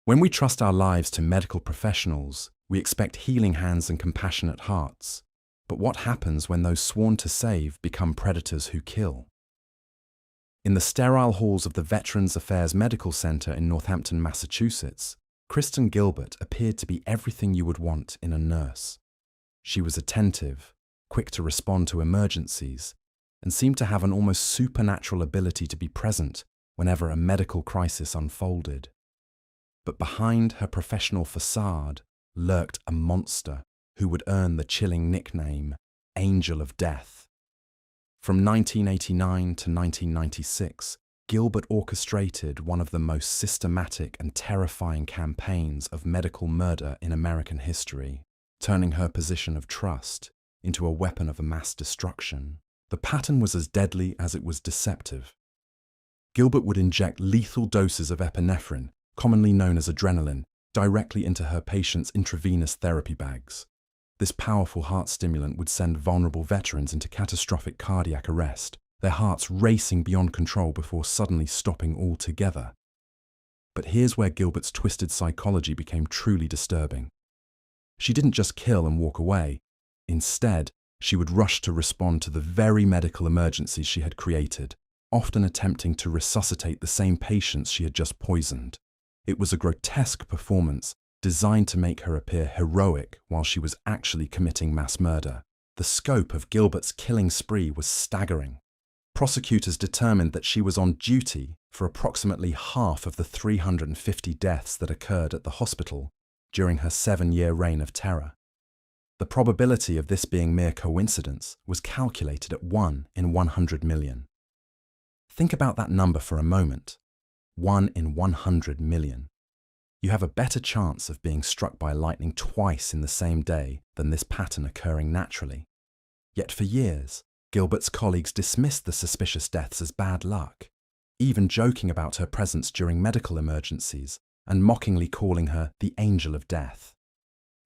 When we trust our lives to medical professionals, we expect healing hands and compassionate hearts. But what happens when those sworn to save become predators who kill? In the sterile halls of the Veterans Affairs Medical Center in Northampton, Massachusetts, Kristen Gilbert appeared to be everything you would want in a nurse. She was attentive, quick to respond to emergencies, and seemed to have an almost supernatural ability to be present whenever a medical crisis unfolded. But behind her professional facade lurked a monster who would earn the chilling nickname Angel of Death. From 1989 to 1996, Gilbert orchestrated one of the most systematic and terrifying campaigns of medical murder in American history, turning her position of trust into a weapon of mass destruction. The pattern was as deadly as it was deceptive. Gilbert would inject lethal doses of epinephrine, commonly known as adrenaline, directly into her patients' intravenous therapy bags. This powerful heart stimulant would send vulnerable veterans into catastrophic cardiac arrest, their hearts racing beyond control before suddenly stopping altogether. But here's where Gilbert's twisted psychology became truly disturbing. She didn't just kill and walk away. Instead, she would rush to respond to the very medical emergencies she had created, often attempting to resuscitate the same patients she had just poisoned. It was a grotesque performance designed to make her appear heroic while she was actually committing mass murder. The scope of Gilbert's killing spree was staggering. Prosecutors determined that she was on duty for approximately half of the 350 deaths that occurred at the hospital during her 7-year reign of terror. The probability of this being mere coincidence was calculated at 1 in 100 million. Think about that number for a moment. 1 in 100 million. You have a better chance of being struck by lightning twice in the same day than this pattern occurring naturally. Yet for years, Gilbert's colleagues dismissed the suspicious deaths as bad luck, even joking about her presence during medical emergencies and mockingly calling her the Angel of Death.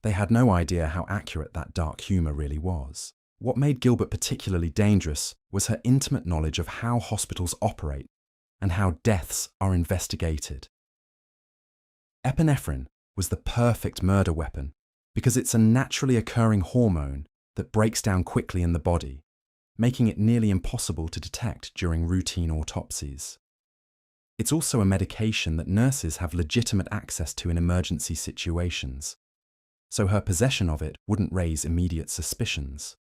They had no idea how accurate that dark humor really was. What made Gilbert particularly dangerous was her intimate knowledge of how hospitals operate and how deaths are investigated. Epinephrine was the perfect murder weapon because it's a naturally occurring hormone that breaks down quickly in the body, making it nearly impossible to detect during routine autopsies. It's also a medication that nurses have legitimate access to in emergency situations, so her possession of it wouldn't raise immediate suspicions.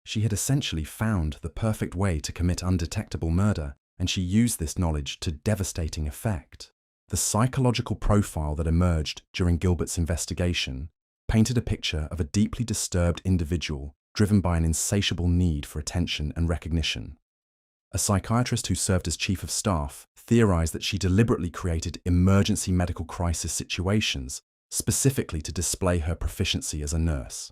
She had essentially found the perfect way to commit undetectable murder, and she used this knowledge to devastating effect. The psychological profile that emerged during Gilbert's investigation painted a picture of a deeply disturbed individual driven by an insatiable need for attention and recognition. A psychiatrist who served as chief of staff theorized that she deliberately created emergency medical crisis situations specifically to display her proficiency as a nurse.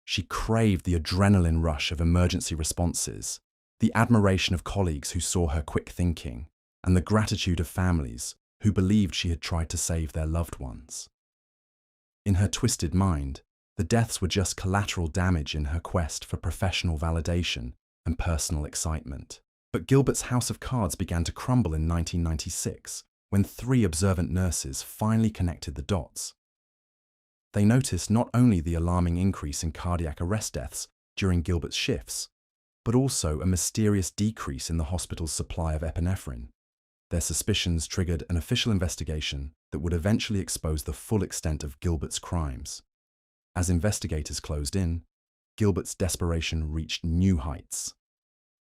She craved the adrenaline rush of emergency responses, the admiration of colleagues who saw her quick thinking, and the gratitude of families who believed she had tried to save their loved ones. In her twisted mind, the deaths were just collateral damage in her quest for professional validation and personal excitement. But Gilbert's house of cards began to crumble in 1996 when 3 observant nurses finally connected the dots. They noticed not only the alarming increase in cardiac arrest deaths during Gilbert's shifts, but also a mysterious decrease in the hospital's supply of epinephrine. Their suspicions triggered an official investigation that would eventually expose the full extent of Gilbert's crimes. As investigators closed in, Gilbert's desperation reached new heights.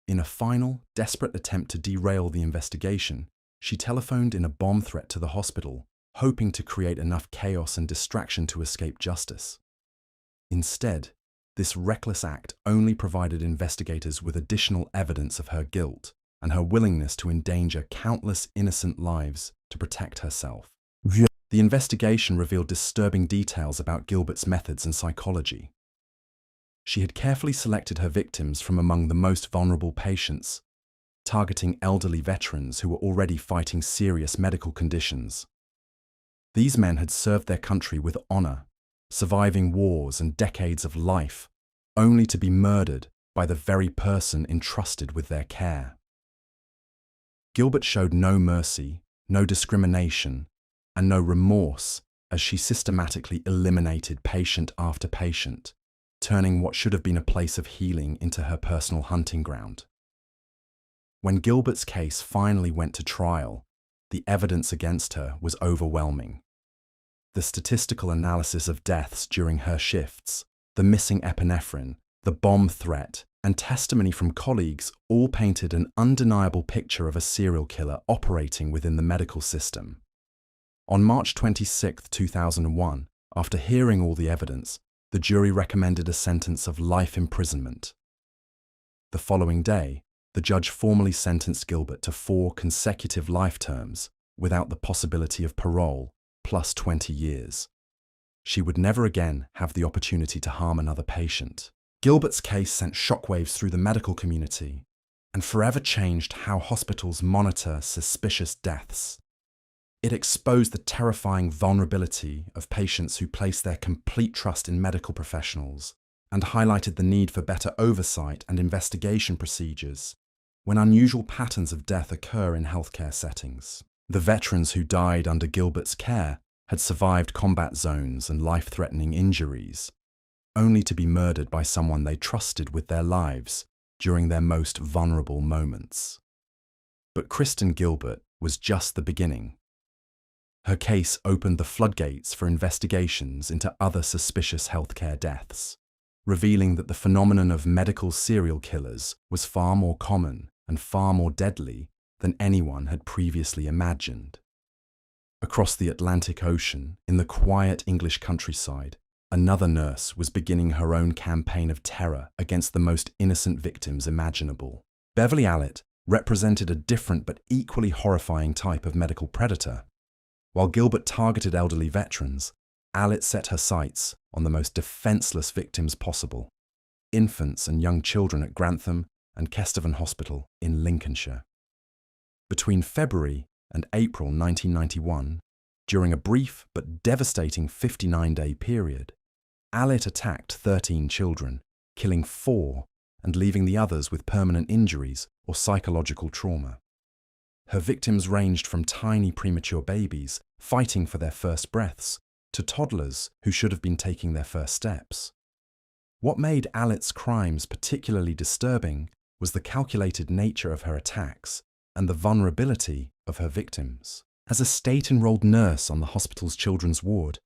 In a final, desperate attempt to derail the investigation, she telephoned in a bomb threat to the hospital, hoping to create enough chaos and distraction to escape justice. Instead, this reckless act only provided investigators with additional evidence of her guilt and her willingness to endanger countless innocent lives to protect herself. The investigation revealed disturbing details about Gilbert's methods and psychology. She had carefully selected her victims from among the most vulnerable patients, targeting elderly veterans who were already fighting serious medical conditions. These men had served their country with honor, surviving wars and decades of life, only to be murdered by the very person entrusted with their care. Gilbert showed no mercy, no discrimination, and no remorse as she systematically eliminated patient after patient, turning what should have been a place of healing into her personal hunting ground. When Gilbert's case finally went to trial, the evidence against her was overwhelming. The statistical analysis of deaths during her shifts, the missing epinephrine, the bomb threat, and testimony from colleagues all painted an undeniable picture of a serial killer operating within the medical system. On March 26, 2001, after hearing all the evidence, the jury recommended a sentence of life imprisonment. The following day, the judge formally sentenced Gilbert to 4 consecutive life terms without the possibility of parole, plus 20 years. She would never again have the opportunity to harm another patient. Gilbert's case sent shockwaves through the medical community and forever changed how hospitals monitor suspicious deaths. It exposed the terrifying vulnerability of patients who place their complete trust in medical professionals and highlighted the need for better oversight and investigation procedures when unusual patterns of death occur in healthcare settings. The veterans who died under Gilbert's care had survived combat zones and life-threatening injuries, only to be murdered by someone they trusted with their lives during their most vulnerable moments. But Kristen Gilbert was just the beginning. Her case opened the floodgates for investigations into other suspicious healthcare deaths, revealing that the phenomenon of medical serial killers was far more common and far more deadly than anyone had previously imagined. Across the Atlantic Ocean, in the quiet English countryside, another nurse was beginning her own campaign of terror against the most innocent victims imaginable. Beverly Allett represented a different but equally horrifying type of medical predator. While Gilbert targeted elderly veterans, Allett set her sights on the most defenseless victims possible: infants and young children at Grantham and Kesteven Hospital in Lincolnshire. Between February and April 1991, during a brief but devastating 59-day period, Allett attacked 13 children, killing 4 and leaving the others with permanent injuries or psychological trauma. Her victims ranged from tiny premature babies fighting for their first breaths to toddlers who should have been taking their first steps. What made Allett's crimes particularly disturbing was the calculated nature of her attacks and the vulnerability of her victims. As a state-enrolled nurse on the hospital's children's ward,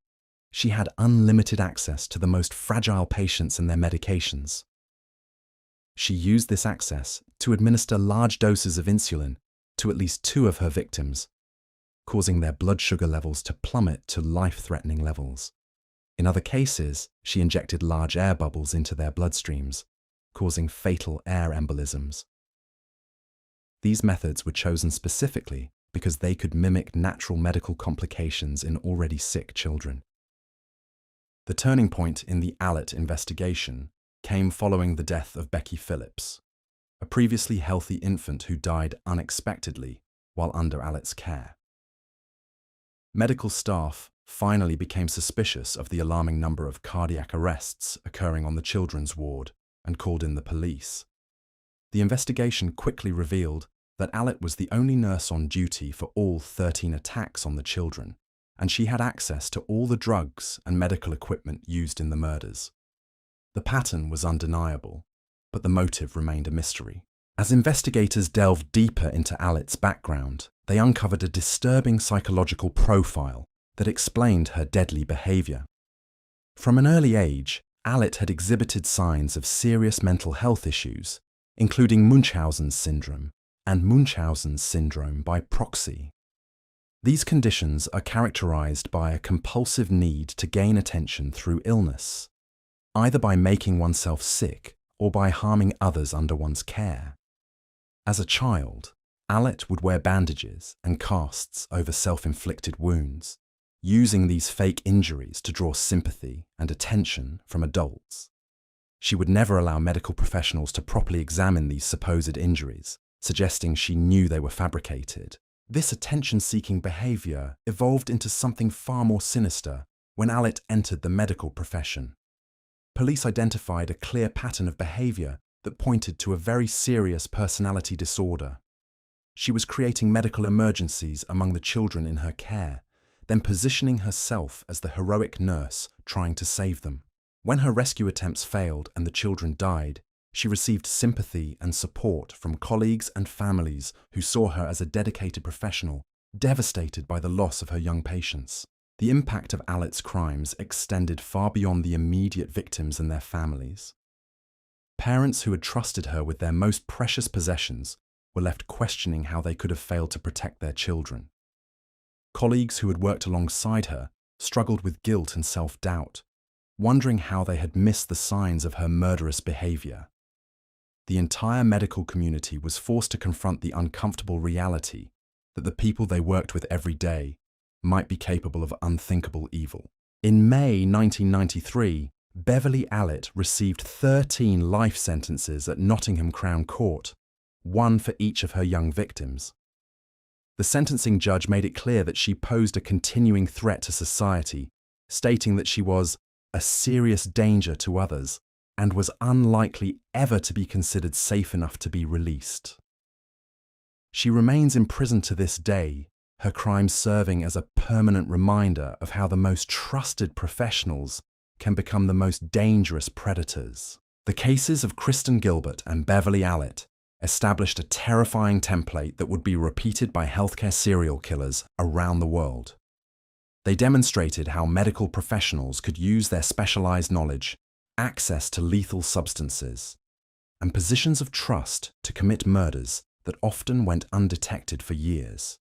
she had unlimited access to the most fragile patients and their medications. She used this access to administer large doses of insulin to at least 2 of her victims, causing their blood sugar levels to plummet to life-threatening levels. In other cases, she injected large air bubbles into their bloodstreams, causing fatal air embolisms. These methods were chosen specifically because they could mimic natural medical complications in already sick children. The turning point in the Allett investigation came following the death of Becky Phillips, a previously healthy infant who died unexpectedly while under Allett's care. Medical staff finally became suspicious of the alarming number of cardiac arrests occurring on the children's ward and called in the police. The investigation quickly revealed that Allett was the only nurse on duty for all 13 attacks on the children, and she had access to all the drugs and medical equipment used in the murders. The pattern was undeniable, but the motive remained a mystery. As investigators delved deeper into Allett's background, they uncovered a disturbing psychological profile that explained her deadly behavior. From an early age, Allett had exhibited signs of serious mental health issues, including Munchausen's syndrome and Munchausen's syndrome by proxy. These conditions are characterized by a compulsive need to gain attention through illness, either by making oneself sick or by harming others under one's care. As a child, Allett would wear bandages and casts over self-inflicted wounds, using these fake injuries to draw sympathy and attention from adults. She would never allow medical professionals to properly examine these supposed injuries, suggesting she knew they were fabricated. This attention-seeking behavior evolved into something far more sinister when Allett entered the medical profession. Police identified a clear pattern of behavior that pointed to a very serious personality disorder. She was creating medical emergencies among the children in her care, then positioning herself as the heroic nurse trying to save them. When her rescue attempts failed and the children died, she received sympathy and support from colleagues and families who saw her as a dedicated professional, devastated by the loss of her young patients. The impact of Alet's crimes extended far beyond the immediate victims and their families. Parents who had trusted her with their most precious possessions were left questioning how they could have failed to protect their children. Colleagues who had worked alongside her struggled with guilt and self-doubt, wondering how they had missed the signs of her murderous behavior. The entire medical community was forced to confront the uncomfortable reality that the people they worked with every day might be capable of unthinkable evil. In May 1993, Beverly Alet received 13 life sentences at Nottingham Crown Court, one for each of her young victims. The sentencing judge made it clear that she posed a continuing threat to society, stating that she was a serious danger to others and was unlikely ever to be considered safe enough to be released. She remains in prison to this day, her crimes serving as a permanent reminder of how the most trusted professionals can become the most dangerous predators. The cases of Kristen Gilbert and Beverly Alet established a terrifying template that would be repeated by healthcare serial killers around the world. They demonstrated how medical professionals could use their specialized knowledge, access to lethal substances, and positions of trust to commit murders that often went undetected for years.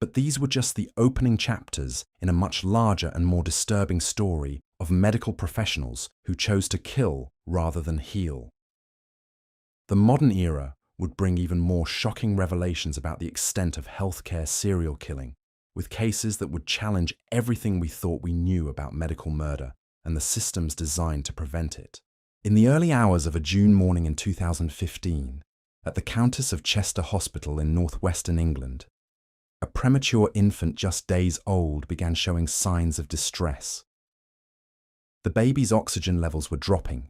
But these were just the opening chapters in a much larger and more disturbing story of medical professionals who chose to kill rather than heal. The modern era would bring even more shocking revelations about the extent of healthcare serial killing, with cases that would challenge everything we thought we knew about medical murder and the systems designed to prevent it. In the early hours of a June morning in 2015, at the Countess of Chester Hospital in northwestern England, a premature infant just days old began showing signs of distress. The baby's oxygen levels were dropping,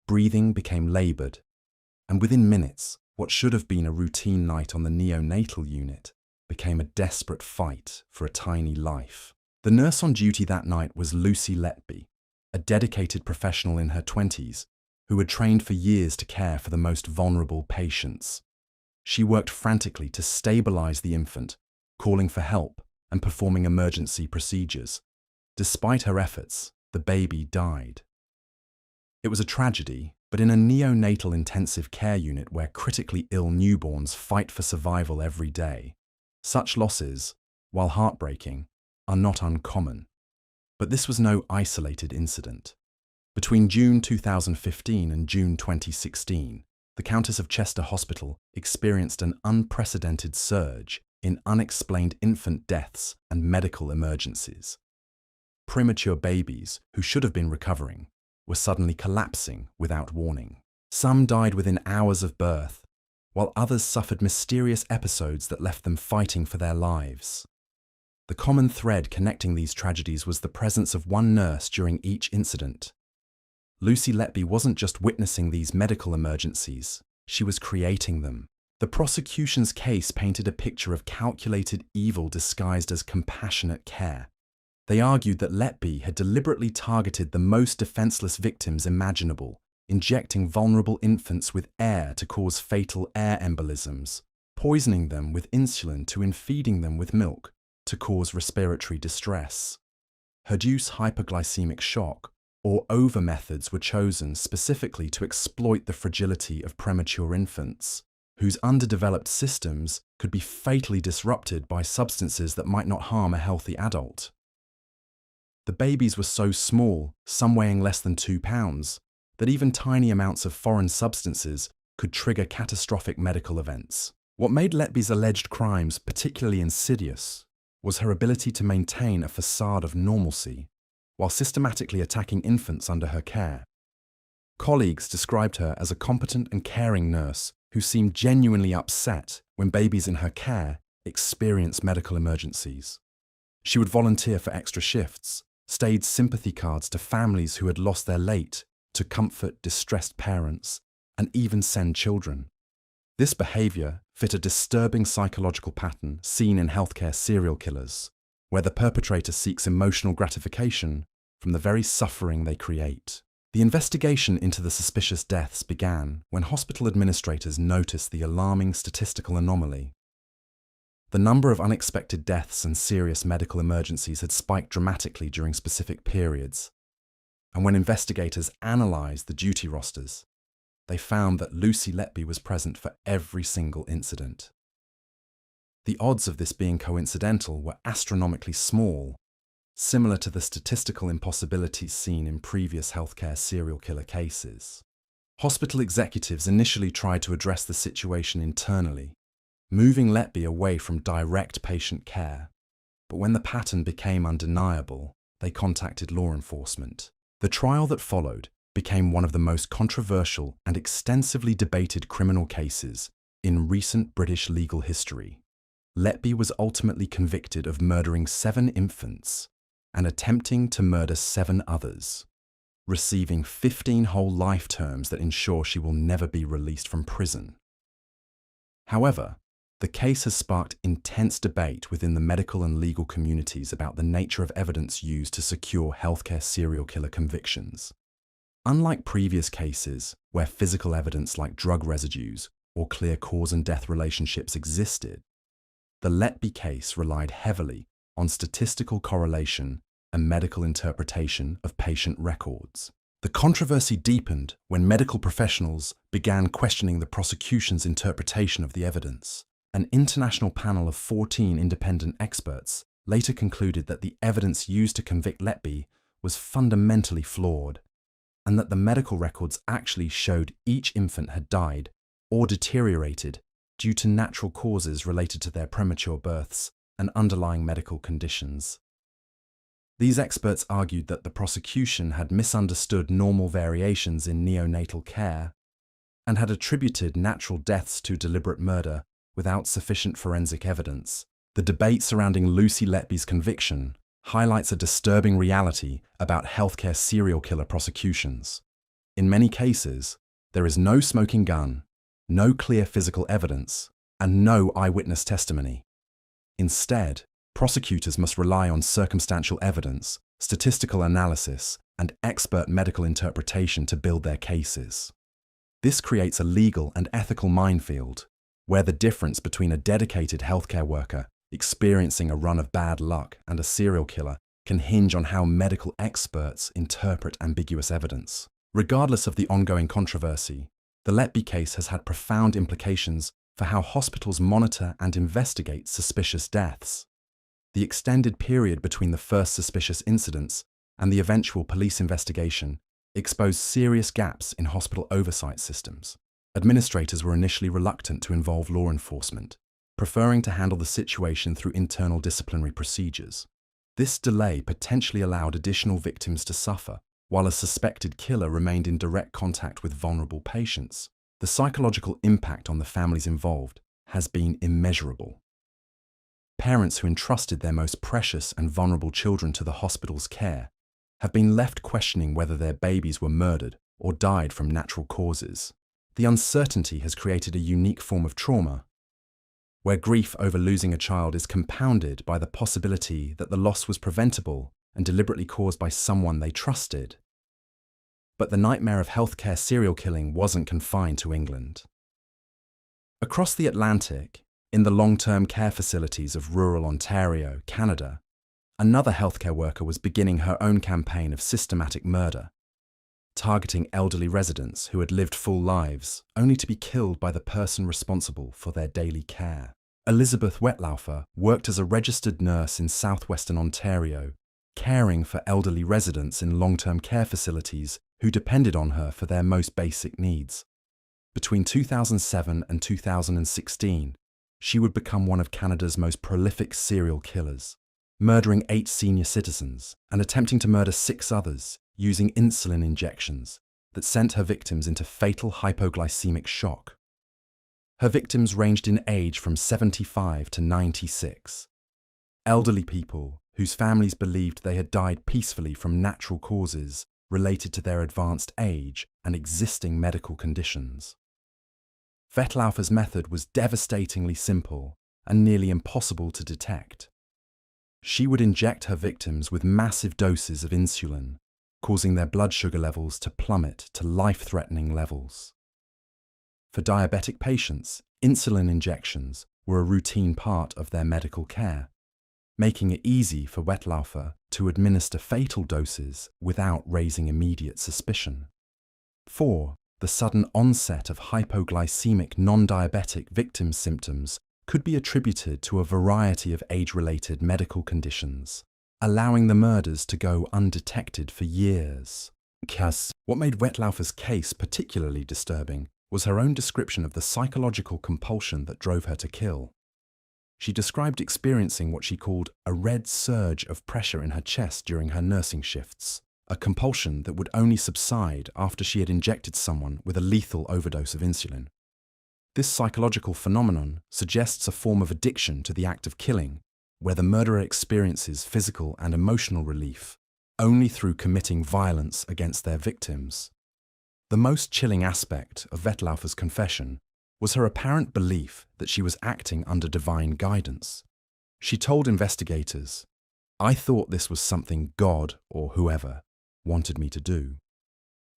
breathing became laboured, and within minutes, what should have been a routine night on the neonatal unit became a desperate fight for a tiny life. The nurse on duty that night was Lucy Letby, a dedicated professional in her 20s who had trained for years to care for the most vulnerable patients. She worked frantically to stabilise the infant, calling for help and performing emergency procedures. Despite her efforts, the baby died. It was a tragedy, but in a neonatal intensive care unit where critically ill newborns fight for survival every day, such losses, while heartbreaking, are not uncommon. But this was no isolated incident. Between June 2015 and June 2016, the Countess of Chester Hospital experienced an unprecedented surge in unexplained infant deaths and medical emergencies. Premature babies, who should have been recovering, were suddenly collapsing without warning. Some died within hours of birth, while others suffered mysterious episodes that left them fighting for their lives. The common thread connecting these tragedies was the presence of one nurse during each incident. Lucy Letby wasn't just witnessing these medical emergencies, she was creating them. The prosecution's case painted a picture of calculated evil disguised as compassionate care. They argued that Letby had deliberately targeted the most defenseless victims imaginable, injecting vulnerable infants with air to cause fatal air embolisms, poisoning them with insulin to infeeding them with milk to cause respiratory distress. Induce hyperglycemic shock or over methods were chosen specifically to exploit the fragility of premature infants, whose underdeveloped systems could be fatally disrupted by substances that might not harm a healthy adult. The babies were so small, some weighing less than 2 pounds, that even tiny amounts of foreign substances could trigger catastrophic medical events. What made Letby's alleged crimes particularly insidious was her ability to maintain a facade of normalcy while systematically attacking infants under her care. Colleagues described her as a competent and caring nurse who seemed genuinely upset when babies in her care experienced medical emergencies. She would volunteer for extra shifts, staged sympathy cards to families who had lost their late to comfort distressed parents, and even send children. This behaviour fit a disturbing psychological pattern seen in healthcare serial killers, where the perpetrator seeks emotional gratification from the very suffering they create. The investigation into the suspicious deaths began when hospital administrators noticed the alarming statistical anomaly. The number of unexpected deaths and serious medical emergencies had spiked dramatically during specific periods, and when investigators analysed the duty rosters, they found that Lucy Letby was present for every single incident. The odds of this being coincidental were astronomically small, similar to the statistical impossibilities seen in previous healthcare serial killer cases. Hospital executives initially tried to address the situation internally, moving Letby away from direct patient care, but when the pattern became undeniable, they contacted law enforcement. The trial that followed became one of the most controversial and extensively debated criminal cases in recent British legal history. Letby was ultimately convicted of murdering 7 infants and attempting to murder 7 others, receiving 15 whole life terms that ensure she will never be released from prison. However, the case has sparked intense debate within the medical and legal communities about the nature of evidence used to secure healthcare serial killer convictions. Unlike previous cases where physical evidence like drug residues or clear cause and death relationships existed, the Letby case relied heavily on statistical correlation and medical interpretation of patient records. The controversy deepened when medical professionals began questioning the prosecution's interpretation of the evidence. An international panel of 14 independent experts later concluded that the evidence used to convict Letby was fundamentally flawed, and that the medical records actually showed each infant had died or deteriorated due to natural causes related to their premature births and underlying medical conditions. These experts argued that the prosecution had misunderstood normal variations in neonatal care and had attributed natural deaths to deliberate murder without sufficient forensic evidence. The debate surrounding Lucy Letby's conviction highlights a disturbing reality about healthcare serial killer prosecutions. In many cases, there is no smoking gun, no clear physical evidence, and no eyewitness testimony. Instead, prosecutors must rely on circumstantial evidence, statistical analysis, and expert medical interpretation to build their cases. This creates a legal and ethical minefield, where the difference between a dedicated healthcare worker experiencing a run of bad luck and a serial killer can hinge on how medical experts interpret ambiguous evidence. Regardless of the ongoing controversy, the Letby case has had profound implications for how hospitals monitor and investigate suspicious deaths. The extended period between the first suspicious incidents and the eventual police investigation exposed serious gaps in hospital oversight systems. Administrators were initially reluctant to involve law enforcement, preferring to handle the situation through internal disciplinary procedures. This delay potentially allowed additional victims to suffer, while a suspected killer remained in direct contact with vulnerable patients. The psychological impact on the families involved has been immeasurable. Parents who entrusted their most precious and vulnerable children to the hospital's care have been left questioning whether their babies were murdered or died from natural causes. The uncertainty has created a unique form of trauma, where grief over losing a child is compounded by the possibility that the loss was preventable and deliberately caused by someone they trusted. But the nightmare of healthcare serial killing wasn't confined to England. Across the Atlantic, in the long-term care facilities of rural Ontario, Canada, another healthcare worker was beginning her own campaign of systematic murder, targeting elderly residents who had lived full lives only to be killed by the person responsible for their daily care. Elizabeth Wetlaufer worked as a registered nurse in southwestern Ontario, caring for elderly residents in long-term care facilities who depended on her for their most basic needs. Between 2007 and 2016, she would become one of Canada's most prolific serial killers, murdering 8 senior citizens and attempting to murder 6 others using insulin injections that sent her victims into fatal hypoglycemic shock. Her victims ranged in age from 75 to 96. Elderly people whose families believed they had died peacefully from natural causes related to their advanced age and existing medical conditions. Wetlaufer's method was devastatingly simple and nearly impossible to detect. She would inject her victims with massive doses of insulin, causing their blood sugar levels to plummet to life-threatening levels. For diabetic patients, insulin injections were a routine part of their medical care, making it easy for Wetlaufer to administer fatal doses without raising immediate suspicion. 4. The sudden onset of hypoglycemic non-diabetic victims' symptoms could be attributed to a variety of age-related medical conditions, allowing the murders to go undetected for years. What made Wetlaufer's case particularly disturbing was her own description of the psychological compulsion that drove her to kill. She described experiencing what she called a red surge of pressure in her chest during her nursing shifts, a compulsion that would only subside after she had injected someone with a lethal overdose of insulin. This psychological phenomenon suggests a form of addiction to the act of killing, where the murderer experiences physical and emotional relief only through committing violence against their victims. The most chilling aspect of Wetlaufer's confession was her apparent belief that she was acting under divine guidance. She told investigators, "I thought this was something God, or whoever, wanted me to do."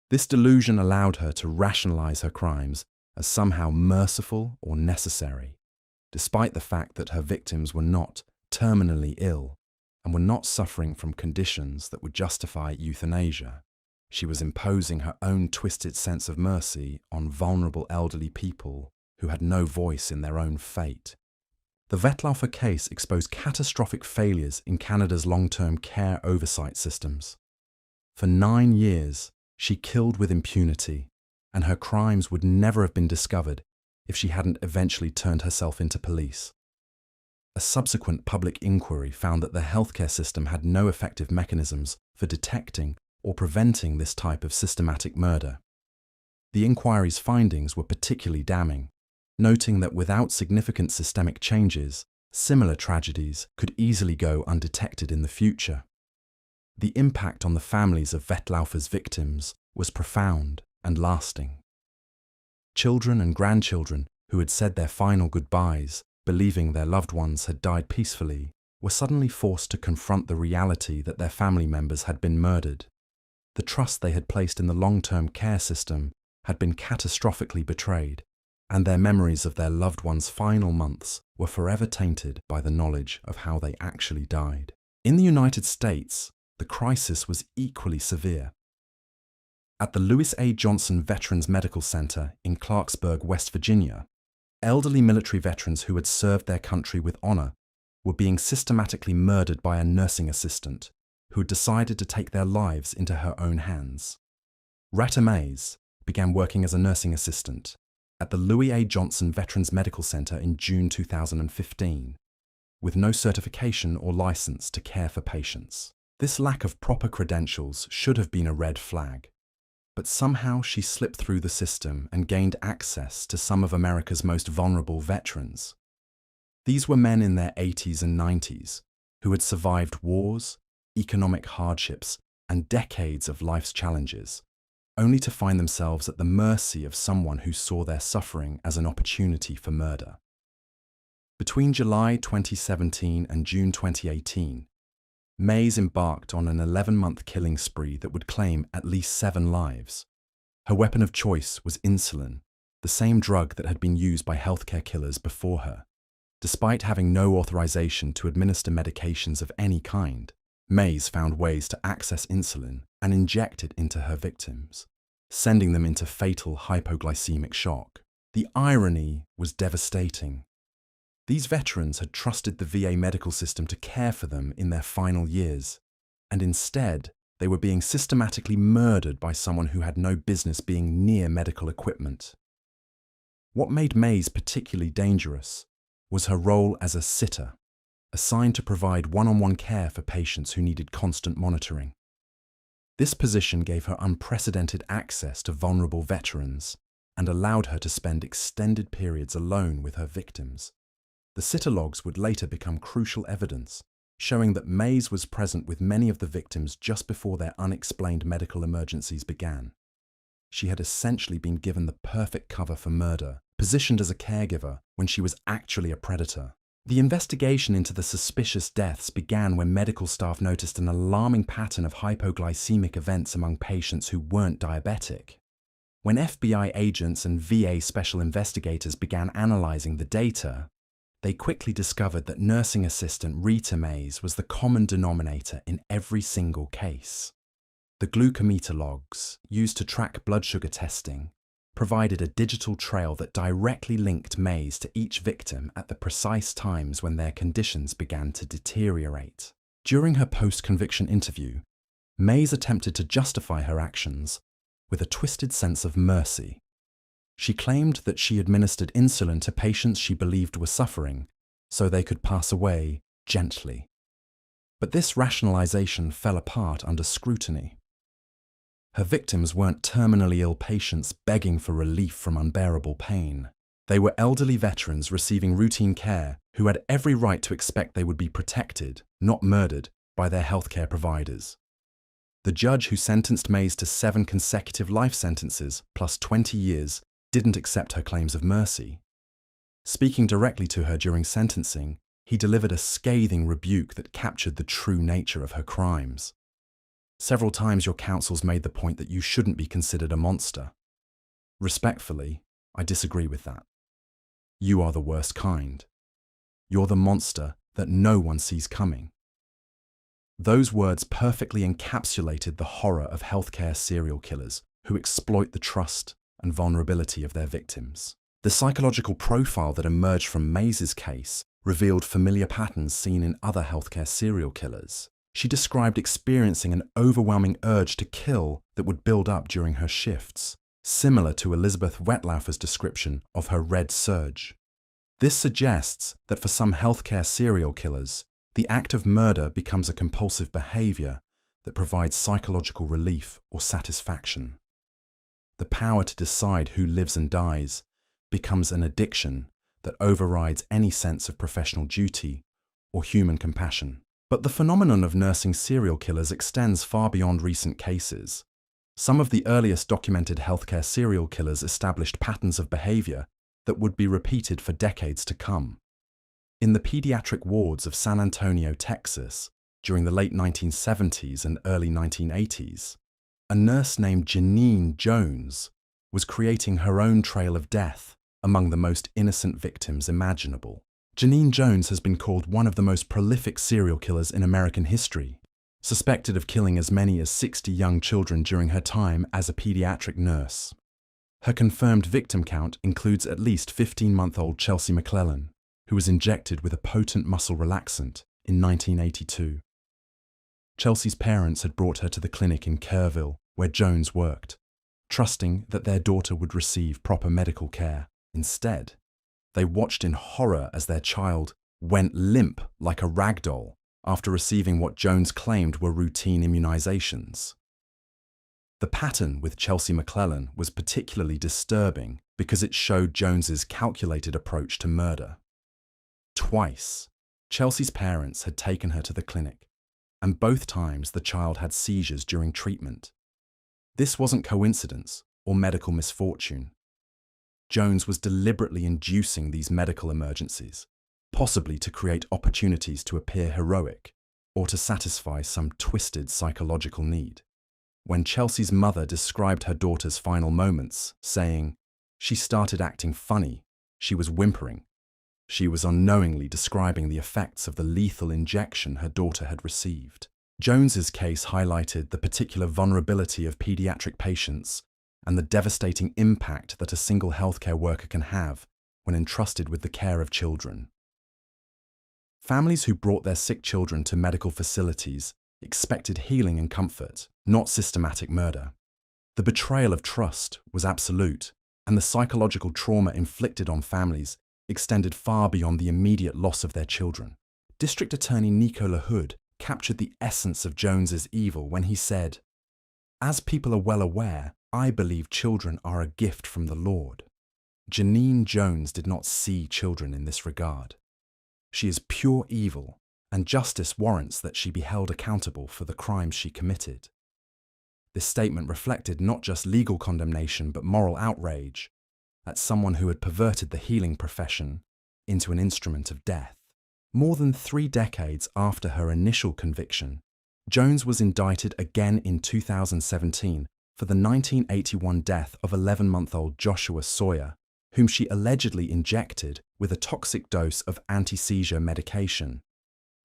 This delusion allowed her to rationalize her crimes as somehow merciful or necessary, despite the fact that her victims were not terminally ill and were not suffering from conditions that would justify euthanasia. She was imposing her own twisted sense of mercy on vulnerable elderly people who had no voice in their own fate. The Wetlaufer case exposed catastrophic failures in Canada's long-term care oversight systems. For 9 years, she killed with impunity, and her crimes would never have been discovered if she hadn't eventually turned herself into police. A subsequent public inquiry found that the healthcare system had no effective mechanisms for detecting or preventing this type of systematic murder. The inquiry's findings were particularly damning, noting that without significant systemic changes, similar tragedies could easily go undetected in the future. The impact on the families of Wetlaufer's victims was profound and lasting. Children and grandchildren who had said their final goodbyes, believing their loved ones had died peacefully, were suddenly forced to confront the reality that their family members had been murdered. The trust they had placed in the long-term care system had been catastrophically betrayed, and their memories of their loved ones' final months were forever tainted by the knowledge of how they actually died. In the United States, the crisis was equally severe. At the Louis A. Johnson Veterans Medical Center in Clarksburg, West Virginia, elderly military veterans who had served their country with honor were being systematically murdered by a nursing assistant who had decided to take their lives into her own hands. Retta Mays began working as a nursing assistant at the Louis A. Johnson Veterans Medical Center in June 2015, with no certification or license to care for patients. This lack of proper credentials should have been a red flag, but somehow she slipped through the system and gained access to some of America's most vulnerable veterans. These were men in their 80s and 90s who had survived wars, economic hardships, and decades of life's challenges, only to find themselves at the mercy of someone who saw their suffering as an opportunity for murder. Between July 2017 and June 2018, Mays embarked on an 11-month killing spree that would claim at least 7 lives. Her weapon of choice was insulin, the same drug that had been used by healthcare killers before her. Despite having no authorization to administer medications of any kind, Mays found ways to access insulin and inject it into her victims, sending them into fatal hypoglycemic shock. The irony was devastating. These veterans had trusted the VA medical system to care for them in their final years, and instead, they were being systematically murdered by someone who had no business being near medical equipment. What made Mays particularly dangerous was her role as a sitter, assigned to provide one-on-one care for patients who needed constant monitoring. This position gave her unprecedented access to vulnerable veterans and allowed her to spend extended periods alone with her victims. The sitter logs would later become crucial evidence, showing that Mays was present with many of the victims just before their unexplained medical emergencies began. She had essentially been given the perfect cover for murder, positioned as a caregiver when she was actually a predator. The investigation into the suspicious deaths began when medical staff noticed an alarming pattern of hypoglycemic events among patients who weren't diabetic. When FBI agents and VA special investigators began analyzing the data, they quickly discovered that nursing assistant Rita Mays was the common denominator in every single case. The glucometer logs, used to track blood sugar testing, provided a digital trail that directly linked Mays to each victim at the precise times when their conditions began to deteriorate. During her post-conviction interview, Mays attempted to justify her actions with a twisted sense of mercy. She claimed that she administered insulin to patients she believed were suffering so they could pass away gently. But this rationalization fell apart under scrutiny. Her victims weren't terminally ill patients begging for relief from unbearable pain. They were elderly veterans receiving routine care who had every right to expect they would be protected, not murdered, by their healthcare providers. The judge who sentenced Mays to 7 consecutive life sentences plus 20 years didn't accept her claims of mercy. Speaking directly to her during sentencing, he delivered a scathing rebuke that captured the true nature of her crimes. Several times your counsels made the point that you shouldn't be considered a monster. Respectfully, I disagree with that. You are the worst kind. You're the monster that no one sees coming. Those words perfectly encapsulated the horror of healthcare serial killers who exploit the trust and vulnerability of their victims. The psychological profile that emerged from Mays's case revealed familiar patterns seen in other healthcare serial killers. She described experiencing an overwhelming urge to kill that would build up during her shifts, similar to Elizabeth Wetlaufer's description of her red surge. This suggests that for some healthcare serial killers, the act of murder becomes a compulsive behavior that provides psychological relief or satisfaction. The power to decide who lives and dies becomes an addiction that overrides any sense of professional duty or human compassion. But the phenomenon of nursing serial killers extends far beyond recent cases. Some of the earliest documented healthcare serial killers established patterns of behavior that would be repeated for decades to come. In the pediatric wards of San Antonio, Texas, during the late 1970s and early 1980s, a nurse named Janine Jones was creating her own trail of death among the most innocent victims imaginable. Janine Jones has been called one of the most prolific serial killers in American history, suspected of killing as many as 60 young children during her time as a pediatric nurse. Her confirmed victim count includes at least 15-month-old Chelsea McClellan, who was injected with a potent muscle relaxant in 1982. Chelsea's parents had brought her to the clinic in Kerrville, where Jones worked, trusting that their daughter would receive proper medical care. Instead, they watched in horror as their child went limp like a rag doll after receiving what Jones claimed were routine immunizations. The pattern with Chelsea McClellan was particularly disturbing because it showed Jones's calculated approach to murder. Twice, Chelsea's parents had taken her to the clinic, and both times the child had seizures during treatment. This wasn't coincidence or medical misfortune. Jones was deliberately inducing these medical emergencies, possibly to create opportunities to appear heroic or to satisfy some twisted psychological need. When Chelsea's mother described her daughter's final moments, saying, "She started acting funny, she was whimpering," she was unknowingly describing the effects of the lethal injection her daughter had received. Jones's case highlighted the particular vulnerability of pediatric patients and the devastating impact that a single healthcare worker can have when entrusted with the care of children. Families who brought their sick children to medical facilities expected healing and comfort, not systematic murder. The betrayal of trust was absolute, and the psychological trauma inflicted on families extended far beyond the immediate loss of their children. District Attorney Nico LaHood captured the essence of Jones's evil when he said, "As people are well aware, I believe children are a gift from the Lord." Janine Jones did not see children in this regard. She is pure evil, and justice warrants that she be held accountable for the crimes she committed. This statement reflected not just legal condemnation but moral outrage at someone who had perverted the healing profession into an instrument of death. More than 3 decades after her initial conviction, Jones was indicted again in 2017 for the 1981 death of 11-month-old Joshua Sawyer, whom she allegedly injected with a toxic dose of anti-seizure medication.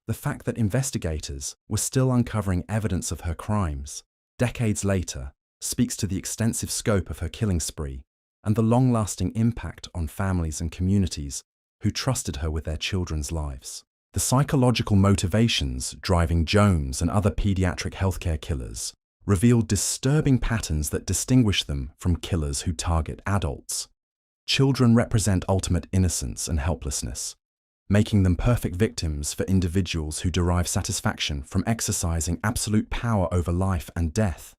The fact that investigators were still uncovering evidence of her crimes, decades later, speaks to the extensive scope of her killing spree and the long-lasting impact on families and communities who trusted her with their children's lives. The psychological motivations driving Jones and other pediatric healthcare killers revealed disturbing patterns that distinguish them from killers who target adults. Children represent ultimate innocence and helplessness, making them perfect victims for individuals who derive satisfaction from exercising absolute power over life and death.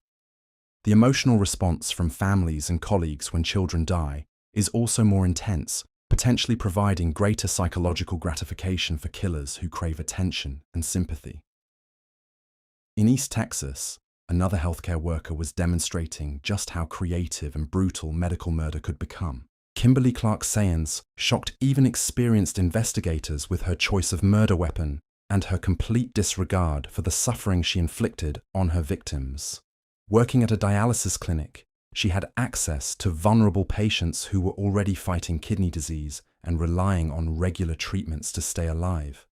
The emotional response from families and colleagues when children die is also more intense, potentially providing greater psychological gratification for killers who crave attention and sympathy. In East Texas, another healthcare worker was demonstrating just how creative and brutal medical murder could become. Kimberly Clark Sayans shocked even experienced investigators with her choice of murder weapon and her complete disregard for the suffering she inflicted on her victims. Working at a dialysis clinic, she had access to vulnerable patients who were already fighting kidney disease and relying on regular treatments to stay alive.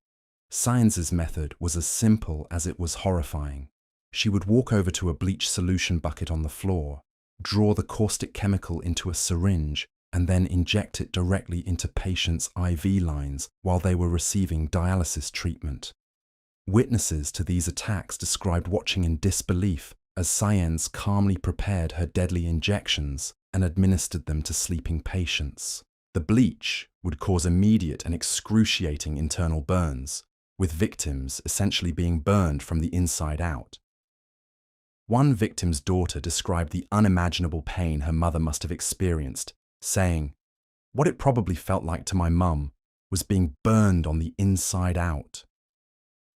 Sayans's method was as simple as it was horrifying. She would walk over to a bleach solution bucket on the floor, draw the caustic chemical into a syringe, and then inject it directly into patients' IV lines while they were receiving dialysis treatment. Witnesses to these attacks described watching in disbelief as Sayans calmly prepared her deadly injections and administered them to sleeping patients. The bleach would cause immediate and excruciating internal burns, with victims essentially being burned from the inside out. One victim's daughter described the unimaginable pain her mother must have experienced, saying, "What it probably felt like to my mum was being burned on the inside out."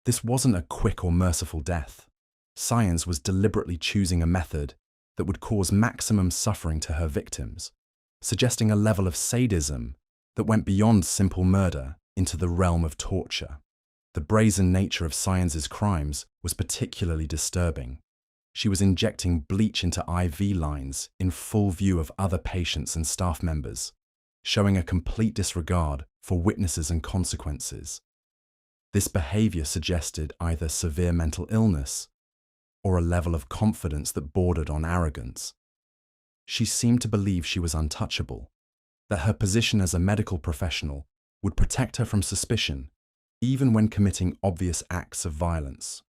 This wasn't a quick or merciful death. Sayans was deliberately choosing a method that would cause maximum suffering to her victims, suggesting a level of sadism that went beyond simple murder into the realm of torture. The brazen nature of Sayans's crimes was particularly disturbing. She was injecting bleach into IV lines in full view of other patients and staff members, showing a complete disregard for witnesses and consequences. This behavior suggested either severe mental illness or a level of confidence that bordered on arrogance. She seemed to believe she was untouchable, that her position as a medical professional would protect her from suspicion, even when committing obvious acts of violence.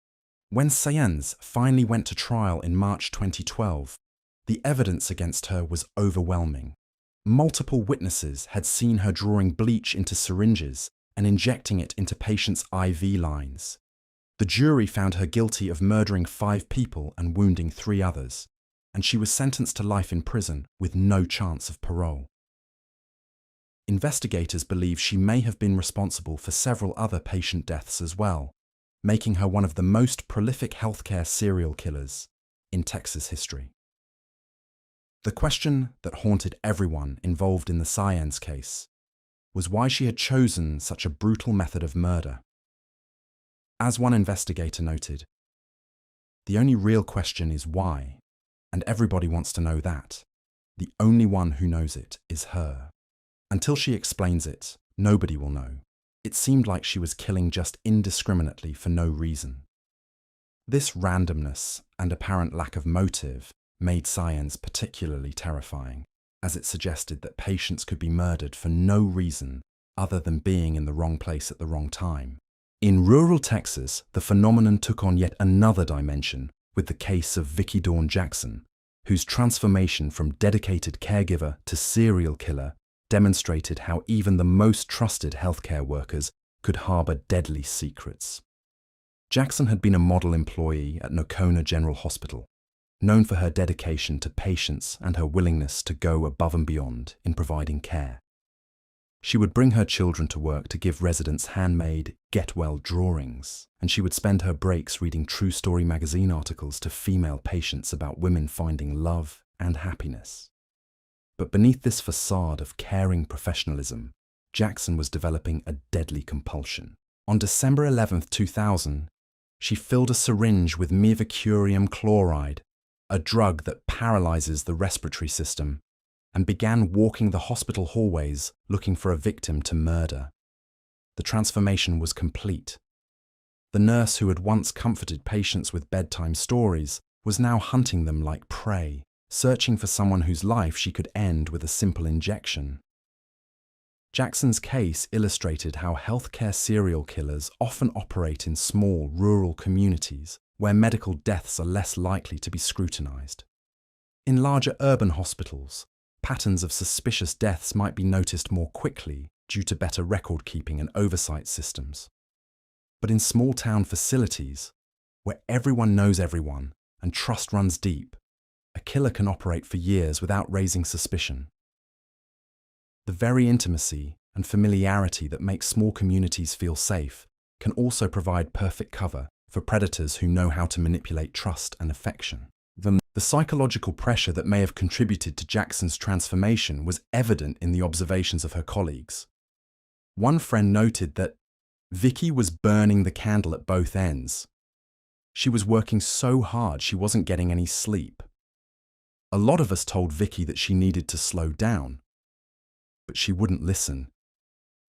When Sayans finally went to trial in March 2012, the evidence against her was overwhelming. Multiple witnesses had seen her drawing bleach into syringes and injecting it into patients' IV lines. The jury found her guilty of murdering 5 people and wounding 3 others, and she was sentenced to life in prison with no chance of parole. Investigators believe she may have been responsible for several other patient deaths as well, making her one of the most prolific healthcare serial killers in Texas history. The question that haunted everyone involved in the Sayans case was why she had chosen such a brutal method of murder. As one investigator noted, "The only real question is why, and everybody wants to know that. The only one who knows it is her. Until she explains it, nobody will know. It seemed like she was killing just indiscriminately for no reason." This randomness and apparent lack of motive made Sayans particularly terrifying, as it suggested that patients could be murdered for no reason other than being in the wrong place at the wrong time. In rural Texas, the phenomenon took on yet another dimension with the case of Vicki Dawn Jackson, whose transformation from dedicated caregiver to serial killer demonstrated how even the most trusted healthcare workers could harbor deadly secrets. Jackson had been a model employee at Nocona General Hospital, known for her dedication to patients and her willingness to go above and beyond in providing care. She would bring her children to work to give residents handmade, get-well drawings, and she would spend her breaks reading true story magazine articles to female patients about women finding love and happiness. But beneath this facade of caring professionalism, Jackson was developing a deadly compulsion. On December 11, 2000, she filled a syringe with mercurium chloride, a drug that paralyzes the respiratory system, and began walking the hospital hallways looking for a victim to murder. The transformation was complete. The nurse who had once comforted patients with bedtime stories was now hunting them like prey, searching for someone whose life she could end with a simple injection. Jackson's case illustrated how healthcare serial killers often operate in small, rural communities where medical deaths are less likely to be scrutinized. In larger urban hospitals, patterns of suspicious deaths might be noticed more quickly due to better record-keeping and oversight systems. But in small-town facilities, where everyone knows everyone and trust runs deep, a killer can operate for years without raising suspicion. The very intimacy and familiarity that makes small communities feel safe can also provide perfect cover for predators who know how to manipulate trust and affection. The psychological pressure that may have contributed to Jackson's transformation was evident in the observations of her colleagues. One friend noted that Vicky was burning the candle at both ends. She was working so hard she wasn't getting any sleep. A lot of us told Vicky that she needed to slow down, but she wouldn't listen.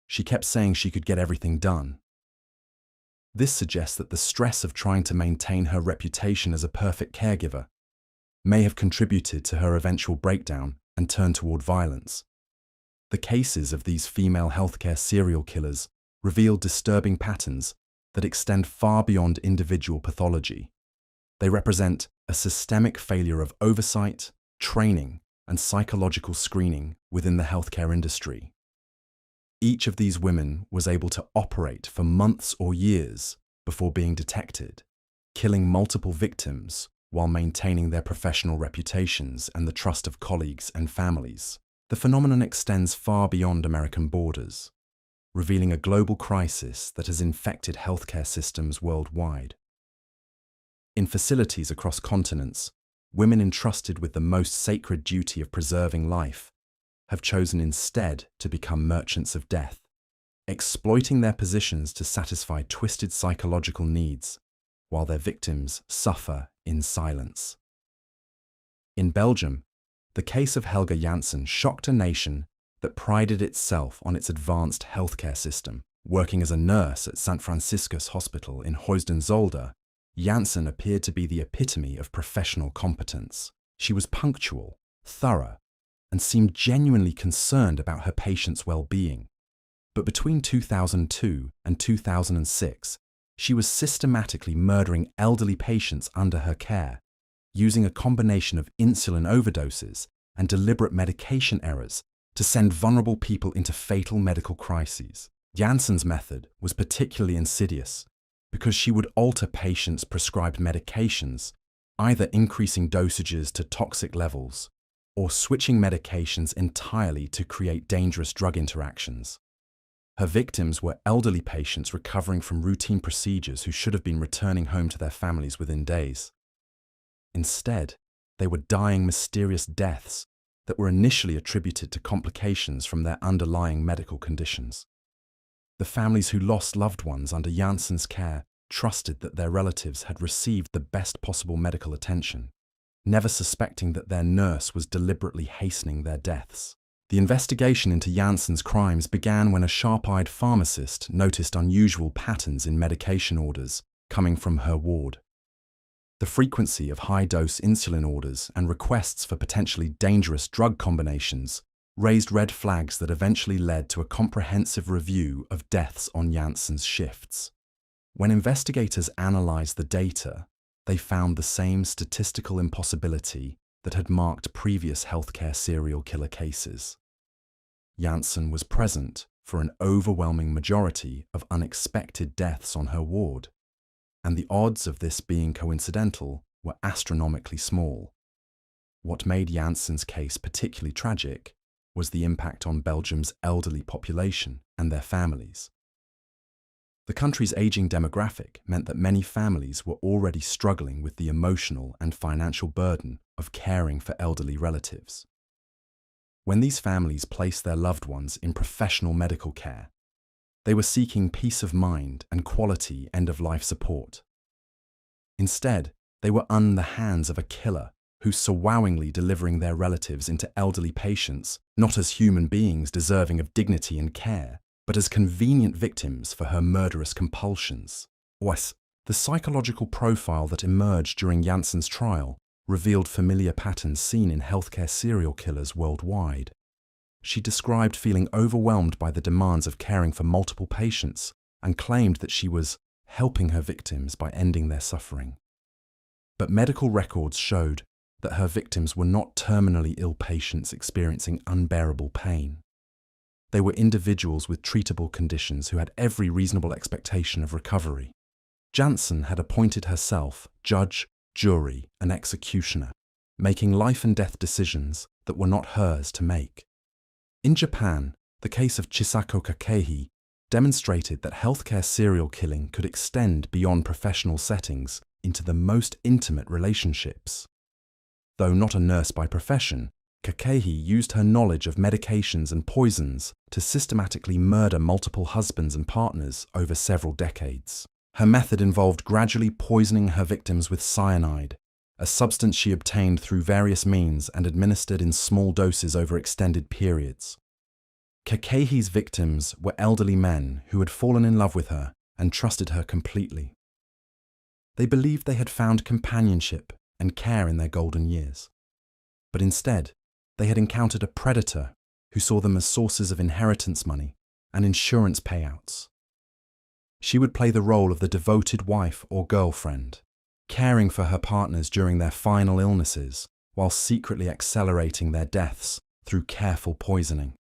She kept saying she could get everything done. This suggests that the stress of trying to maintain her reputation as a perfect caregiver may have contributed to her eventual breakdown and turn toward violence. The cases of these female healthcare serial killers reveal disturbing patterns that extend far beyond individual pathology. They represent a systemic failure of oversight, training, and psychological screening within the healthcare industry. Each of these women was able to operate for months or years before being detected, killing multiple victims while maintaining their professional reputations and the trust of colleagues and families. The phenomenon extends far beyond American borders, revealing a global crisis that has infected healthcare systems worldwide. In facilities across continents, women entrusted with the most sacred duty of preserving life have chosen instead to become merchants of death, exploiting their positions to satisfy twisted psychological needs, while their victims suffer in silence. In Belgium, the case of Helga Janssen shocked a nation that prided itself on its advanced healthcare system. Working as a nurse at St. Franciscus Hospital in Heusden-Zolder, Janssen appeared to be the epitome of professional competence. She was punctual, thorough, and seemed genuinely concerned about her patients' well-being. But between 2002 and 2006, she was systematically murdering elderly patients under her care, using a combination of insulin overdoses and deliberate medication errors to send vulnerable people into fatal medical crises. Janssen's method was particularly insidious because she would alter patients' prescribed medications, either increasing dosages to toxic levels or switching medications entirely to create dangerous drug interactions. Her victims were elderly patients recovering from routine procedures who should have been returning home to their families within days. Instead, they were dying mysterious deaths that were initially attributed to complications from their underlying medical conditions. The families who lost loved ones under Janssen's care trusted that their relatives had received the best possible medical attention, never suspecting that their nurse was deliberately hastening their deaths. The investigation into Janssen's crimes began when a sharp-eyed pharmacist noticed unusual patterns in medication orders coming from her ward. The frequency of high-dose insulin orders and requests for potentially dangerous drug combinations raised red flags that eventually led to a comprehensive review of deaths on Janssen's shifts. When investigators analyzed the data, they found the same statistical impossibility that had marked previous healthcare serial killer cases. Janssen was present for an overwhelming majority of unexpected deaths on her ward, and the odds of this being coincidental were astronomically small. What made Janssen's case particularly tragic was the impact on Belgium's elderly population and their families. The country's aging demographic meant that many families were already struggling with the emotional and financial burden of caring for elderly relatives. When these families placed their loved ones in professional medical care, They were seeking peace of mind and quality end-of-life support. Instead, they were in the hands of a killer who's so wowingly delivering their relatives into elderly patients, not as human beings deserving of dignity and care, but as convenient victims for her murderous compulsions. The psychological profile that emerged during Janssen's trial revealed familiar patterns seen in healthcare serial killers worldwide. She described feeling overwhelmed by the demands of caring for multiple patients and claimed that she was helping her victims by ending their suffering. But medical records showed that her victims were not terminally ill patients experiencing unbearable pain. They were individuals with treatable conditions who had every reasonable expectation of recovery. Janssen had appointed herself judge, jury, and executioner, making life and death decisions that were not hers to make. In Japan, the case of Chisako Kakehi demonstrated that healthcare serial killing could extend beyond professional settings into the most intimate relationships. Though not a nurse by profession, Kakehi used her knowledge of medications and poisons to systematically murder multiple husbands and partners over several decades. Her method involved gradually poisoning her victims with cyanide, a substance she obtained through various means and administered in small doses over extended periods. Kakehi's victims were elderly men who had fallen in love with her and trusted her completely. They believed they had found companionship and care in their golden years. But instead, they had encountered a predator who saw them as sources of inheritance money and insurance payouts. She would play the role of the devoted wife or girlfriend, caring for her partners during their final illnesses while secretly accelerating their deaths through careful poisoning.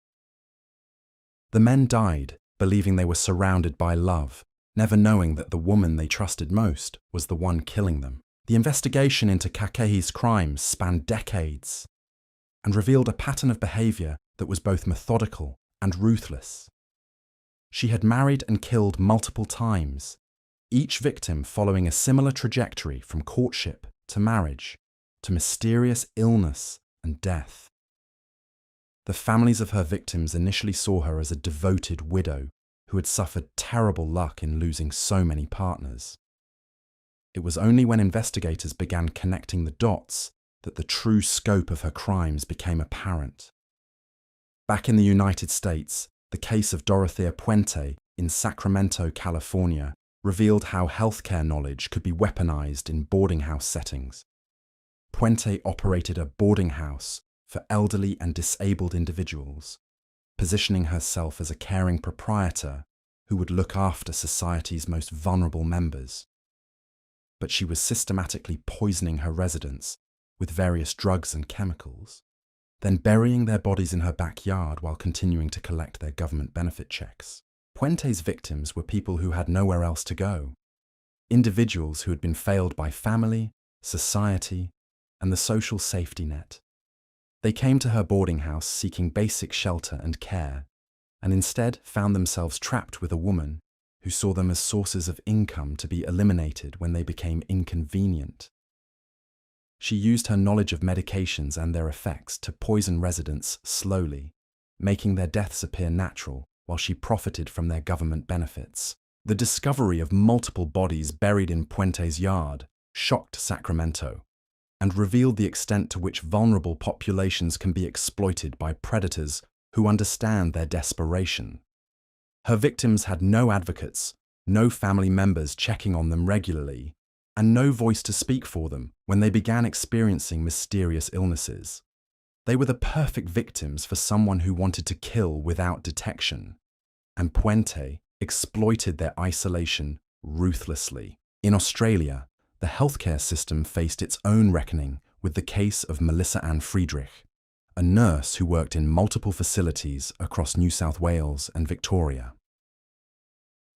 The men died believing they were surrounded by love, never knowing that the woman they trusted most was the one killing them. The investigation into Kakehi's crimes spanned decades and revealed a pattern of behavior that was both methodical and ruthless. She had married and killed multiple times, each victim following a similar trajectory from courtship to marriage to mysterious illness and death. The families of her victims initially saw her as a devoted widow who had suffered terrible luck in losing so many partners. It was only when investigators began connecting the dots that the true scope of her crimes became apparent. Back in the United States, the case of Dorothea Puente in Sacramento, California, revealed how healthcare knowledge could be weaponized in boarding house settings. Puente operated a boarding house for elderly and disabled individuals, positioning herself as a caring proprietor who would look after society's most vulnerable members. But she was systematically poisoning her residents with various drugs and chemicals, then burying their bodies in her backyard while continuing to collect their government benefit checks. Puente's victims were people who had nowhere else to go, individuals who had been failed by family, society, and the social safety net. They came to her boarding house seeking basic shelter and care, and instead found themselves trapped with a woman who saw them as sources of income to be eliminated when they became inconvenient. She used her knowledge of medications and their effects to poison residents slowly, making their deaths appear natural while she profited from their government benefits. The discovery of multiple bodies buried in Puente's yard shocked Sacramento and revealed the extent to which vulnerable populations can be exploited by predators who understand their desperation. Her victims had no advocates, no family members checking on them regularly, and no voice to speak for them when they began experiencing mysterious illnesses. They were the perfect victims for someone who wanted to kill without detection, and Puente exploited their isolation ruthlessly. In Australia, the healthcare system faced its own reckoning with the case of Melissa Ann Friedrich, a nurse who worked in multiple facilities across New South Wales and Victoria.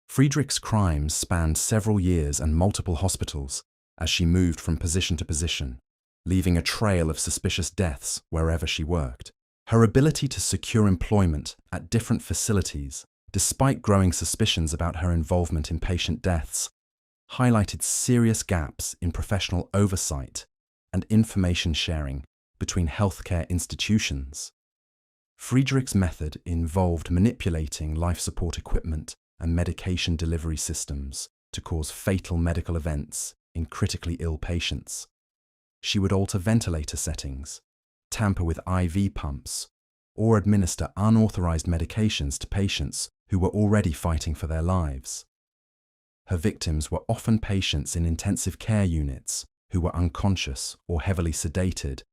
Friedrich's crimes spanned several years and multiple hospitals as she moved from position to position, leaving a trail of suspicious deaths wherever she worked. Her ability to secure employment at different facilities, despite growing suspicions about her involvement in patient deaths, highlighted serious gaps in professional oversight and information sharing between healthcare institutions. Friedrich's method involved manipulating life support equipment and medication delivery systems to cause fatal medical events in critically ill patients. She would alter ventilator settings, tamper with IV pumps, or administer unauthorized medications to patients who were already fighting for their lives. Her victims were often patients in intensive care units who were unconscious or heavily sedated,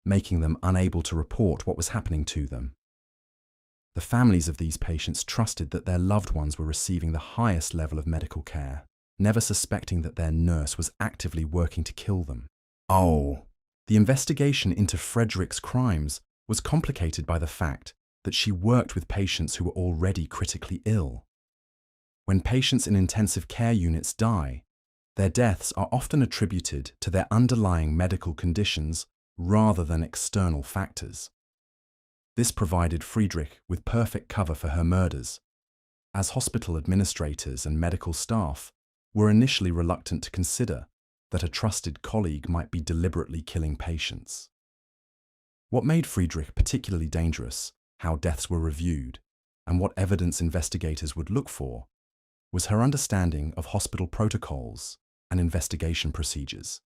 making them unable to report what was happening to them. The families of these patients trusted that their loved ones were receiving the highest level of medical care, never suspecting that their nurse was actively working to kill them. The investigation into Frederick's crimes was complicated by the fact that she worked with patients who were already critically ill. When patients in intensive care units die, their deaths are often attributed to their underlying medical conditions rather than external factors. This provided Friedrich with perfect cover for her murders, as hospital administrators and medical staff were initially reluctant to consider that a trusted colleague might be deliberately killing patients. What made Friedrich particularly dangerous, how deaths were reviewed, and what evidence investigators would look for, was her understanding of hospital protocols and investigation procedures.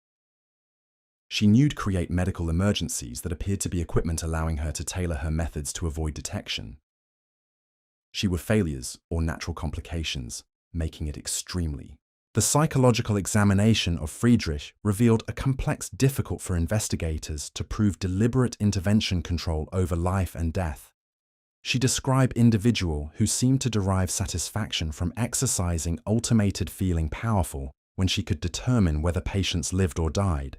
She knew to create medical emergencies that appeared to be equipment allowing her to tailor her methods to avoid detection. She were failures or natural complications, making it extremely. The psychological examination of Friedrich revealed a complex, difficult for investigators to prove deliberate intervention control over life and death. She described individual who seemed to derive satisfaction from exercising ultimated feeling powerful when she could determine whether patients lived or died,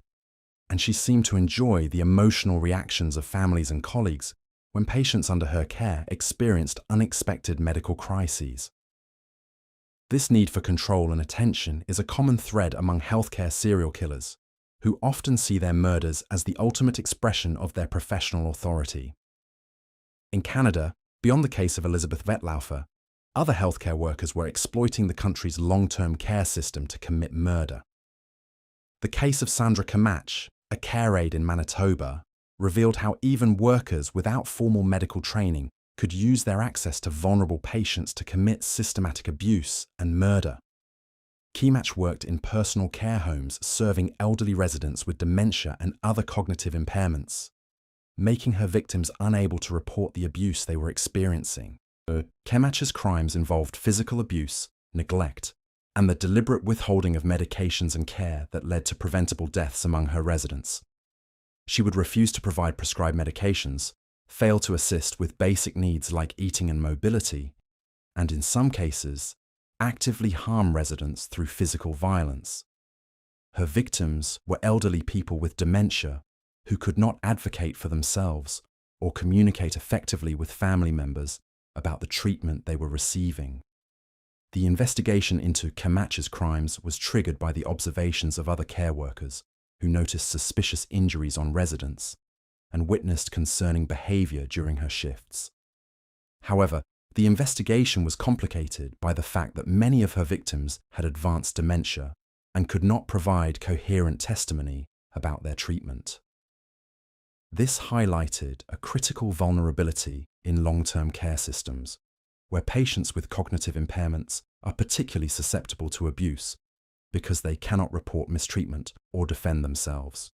and she seemed to enjoy the emotional reactions of families and colleagues when patients under her care experienced unexpected medical crises. This need for control and attention is a common thread among healthcare serial killers, who often see their murders as the ultimate expression of their professional authority. In Canada, beyond the case of Elizabeth Vetlaufer, other healthcare workers were exploiting the country's long-term care system to commit murder. The case of Sandra Kamach, a care aide in Manitoba, revealed how even workers without formal medical training could use their access to vulnerable patients to commit systematic abuse and murder. Kamach worked in personal care homes serving elderly residents with dementia and other cognitive impairments, making her victims unable to report the abuse they were experiencing. Kamach's crimes involved physical abuse, neglect, and the deliberate withholding of medications and care that led to preventable deaths among her residents. She would refuse to provide prescribed medications, fail to assist with basic needs like eating and mobility, and in some cases, actively harm residents through physical violence. Her victims were elderly people with dementia who could not advocate for themselves or communicate effectively with family members about the treatment they were receiving. The investigation into Kamach's crimes was triggered by the observations of other care workers who noticed suspicious injuries on residents and witnessed concerning behavior during her shifts. However, the investigation was complicated by the fact that many of her victims had advanced dementia and could not provide coherent testimony about their treatment. This highlighted a critical vulnerability in long-term care systems, where patients with cognitive impairments are particularly susceptible to abuse because they cannot report mistreatment or defend themselves.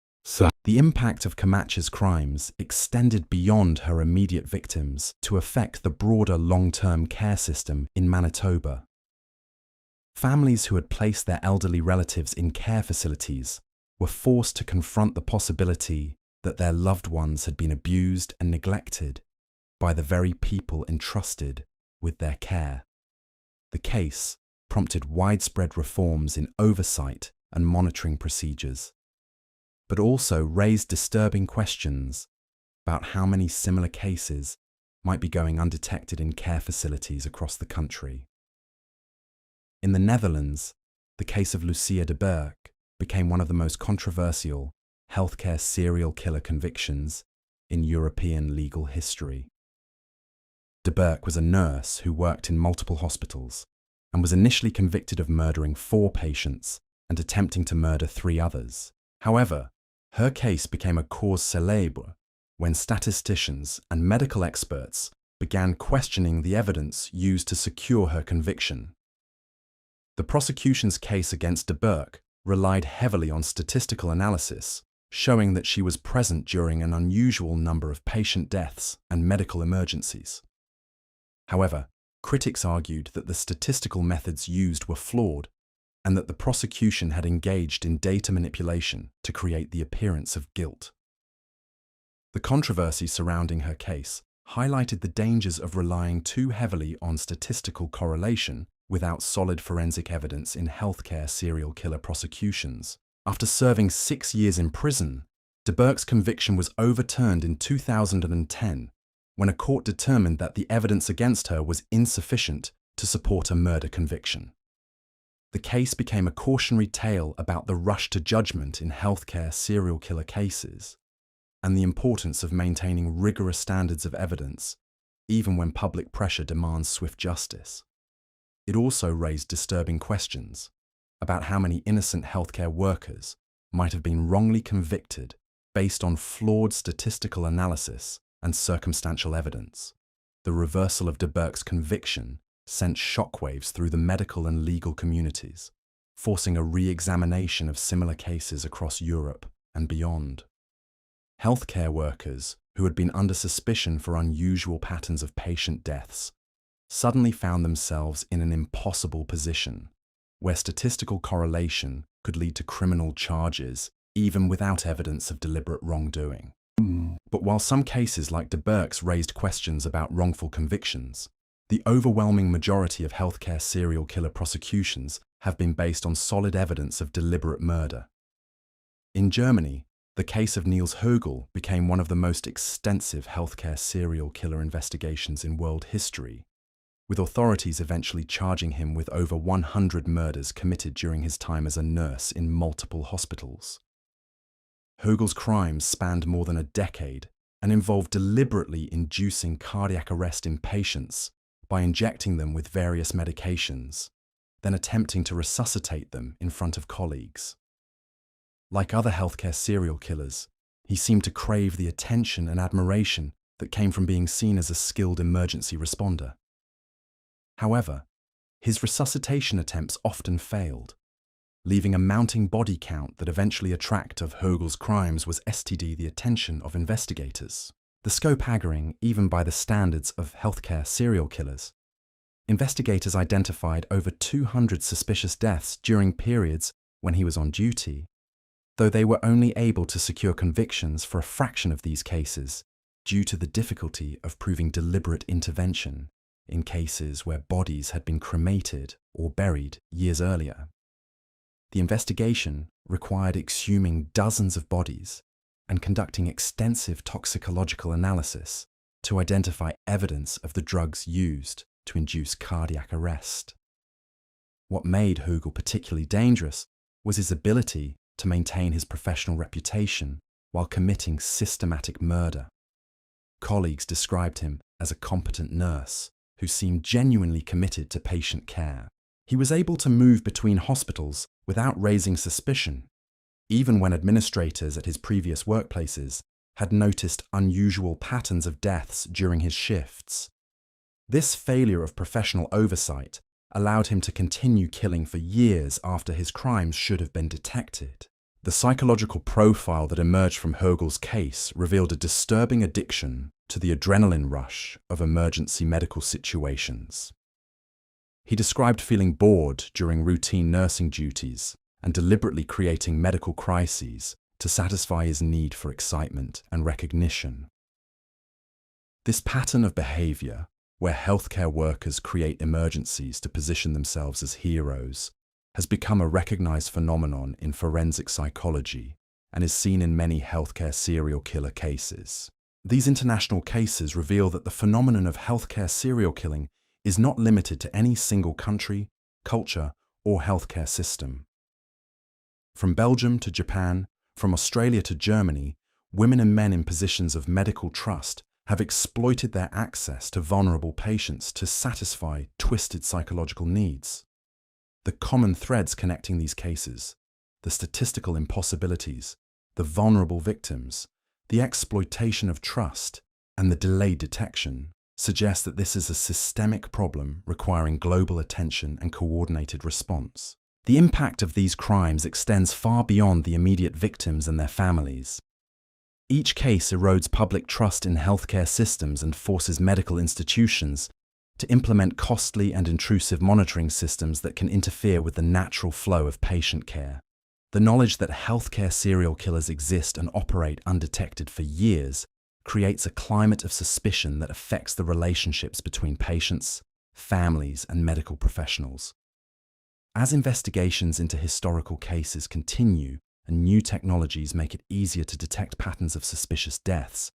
The impact of Kamach's crimes extended beyond her immediate victims to affect the broader long-term care system in Manitoba. Families who had placed their elderly relatives in care facilities were forced to confront the possibility that their loved ones had been abused and neglected by the very people entrusted with their care. The case prompted widespread reforms in oversight and monitoring procedures, but also raised disturbing questions about how many similar cases might be going undetected in care facilities across the country. In the Netherlands, the case of Lucia de Berck became one of the most controversial healthcare serial killer convictions in European legal history. De Berck was a nurse who worked in multiple hospitals and was initially convicted of murdering 4 patients and attempting to murder 3 others. However, her case became a cause célèbre when statisticians and medical experts began questioning the evidence used to secure her conviction. The prosecution's case against de Burke relied heavily on statistical analysis, showing that she was present during an unusual number of patient deaths and medical emergencies. However, critics argued that the statistical methods used were flawed and that the prosecution had engaged in data manipulation to create the appearance of guilt. The controversy surrounding her case highlighted the dangers of relying too heavily on statistical correlation without solid forensic evidence in healthcare serial killer prosecutions. After serving 6 years in prison, de Burke's conviction was overturned in 2010 when a court determined that the evidence against her was insufficient to support a murder conviction. The case became a cautionary tale about the rush to judgment in healthcare serial killer cases and the importance of maintaining rigorous standards of evidence, even when public pressure demands swift justice. It also raised disturbing questions about how many innocent healthcare workers might have been wrongly convicted based on flawed statistical analysis and circumstantial evidence. The reversal of de Burke's conviction sent shockwaves through the medical and legal communities, forcing a re-examination of similar cases across Europe and beyond. Healthcare workers who had been under suspicion for unusual patterns of patient deaths suddenly found themselves in an impossible position, where statistical correlation could lead to criminal charges even without evidence of deliberate wrongdoing. But while some cases like de Burke's raised questions about wrongful convictions, the overwhelming majority of healthcare serial killer prosecutions have been based on solid evidence of deliberate murder. In Germany, the case of Niels Högel became one of the most extensive healthcare serial killer investigations in world history, with authorities eventually charging him with over 100 murders committed during his time as a nurse in multiple hospitals. Högel's crimes spanned more than a decade and involved deliberately inducing cardiac arrest in patients by injecting them with various medications, then attempting to resuscitate them in front of colleagues. Like other healthcare serial killers, he seemed to crave the attention and admiration that came from being seen as a skilled emergency responder. However, his resuscitation attempts often failed, leaving a mounting body count that eventually attracted of Högel's crimes was the attention of investigators. The scope-haggering even by the standards of healthcare serial killers. Investigators identified over 200 suspicious deaths during periods when he was on duty, though they were only able to secure convictions for a fraction of these cases due to the difficulty of proving deliberate intervention in cases where bodies had been cremated or buried years earlier. The investigation required exhuming dozens of bodies and conducting extensive toxicological analysis to identify evidence of the drugs used to induce cardiac arrest. What made Högel particularly dangerous was his ability to maintain his professional reputation while committing systematic murder. Colleagues described him as a competent nurse who seemed genuinely committed to patient care. He was able to move between hospitals without raising suspicion, even when administrators at his previous workplaces had noticed unusual patterns of deaths during his shifts. This failure of professional oversight allowed him to continue killing for years after his crimes should have been detected. The psychological profile that emerged from Högel's case revealed a disturbing addiction to the adrenaline rush of emergency medical situations. He described feeling bored during routine nursing duties and deliberately creating medical crises to satisfy his need for excitement and recognition. This pattern of behavior, where healthcare workers create emergencies to position themselves as heroes, has become a recognized phenomenon in forensic psychology and is seen in many healthcare serial killer cases. These international cases reveal that the phenomenon of healthcare serial killing is not limited to any single country, culture, or healthcare system. From Belgium to Japan, from Australia to Germany, women and men in positions of medical trust have exploited their access to vulnerable patients to satisfy twisted psychological needs. The common threads connecting these cases, the statistical impossibilities, the vulnerable victims, the exploitation of trust, and the delayed detection, suggests that this is a systemic problem requiring global attention and coordinated response. The impact of these crimes extends far beyond the immediate victims and their families. Each case erodes public trust in healthcare systems and forces medical institutions to implement costly and intrusive monitoring systems that can interfere with the natural flow of patient care. The knowledge that healthcare serial killers exist and operate undetected for years creates a climate of suspicion that affects the relationships between patients, families, and medical professionals. As investigations into historical cases continue and new technologies make it easier to detect patterns of suspicious deaths,